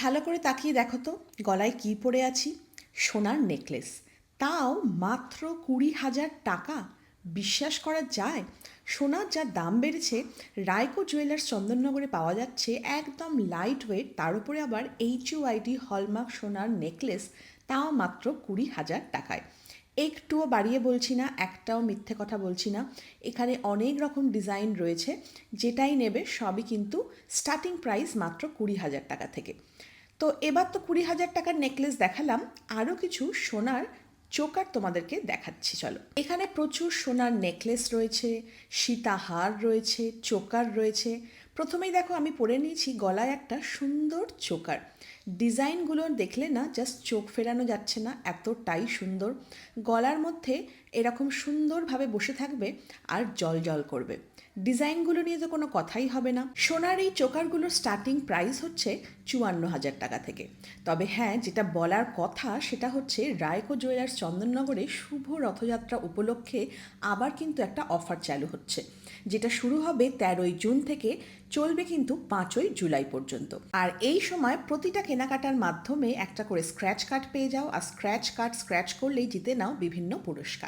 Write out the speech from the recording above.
ভালো করে তাকিয়ে দেখো তো গলায় কি পরে আছি। সোনার নেকলেস, তাও মাত্র 20,000 টাকা। বিশ্বাস করা যায়? সোনার যা দাম বেড়েছে, রায়কো জুয়েলার্স চন্দননগরে পাওয়া যাচ্ছে একদম লাইট ওয়েট, তার উপরে আবার HUID হলমার্ক সোনার নেকলেস, তাও মাত্র 20,000 টাকায়। একটুও বাড়িয়ে বলছি না, একটাও মিথ্যে কথা বলছি না। এখানে অনেক রকম ডিজাইন রয়েছে, যেটাই নেবে সবই কিন্তু স্টার্টিং প্রাইস মাত্র 20,000 টাকা থেকে। তো এবার তো 20,000 টাকার নেকলেস দেখালাম, আরও কিছু সোনার চোকার তোমাদেরকে দেখাচ্ছি চলো। এখানে প্রচুর সোনার নেকলেস রয়েছে, সীতাহার রয়েছে, চোকার রয়েছে। প্রথমেই দেখো আমি পরে নিয়েছি গলায় একটা সুন্দর চোকার। ডিজাইনগুলো দেখলে না জাস্ট চোখ ফেরানো যাচ্ছে না, এতটাই সুন্দর। গলার মধ্যে এরকম সুন্দরভাবে বসে থাকবে আর জল জল করবে। ডিজাইনগুলো নিয়ে তো কোনো কথাই হবে না। সোনার এই চোকারগুলোর স্টার্টিং প্রাইস হচ্ছে 54,000 টাকা থেকে। তবে হ্যাঁ, যেটা বলার কথা সেটা হচ্ছে রায়কো জুয়েলার্স চন্দননগরে শুভ রথযাত্রা উপলক্ষে আবার কিন্তু একটা অফার চালু হচ্ছে, যেটা শুরু হবে 13ই জুন থেকে, চলবে কিন্তু 5ই জুলাই পর্যন্ত। আর এই সময় প্রতিটা কেনাকাটার মাধ্যমে একটা করে স্ক্র্যাচ কার্ড পেয়ে যাও, আর স্ক্র্যাচ কার্ড স্ক্র্যাচ করলেই জিতে নাও বিভিন্ন পুরস্কার।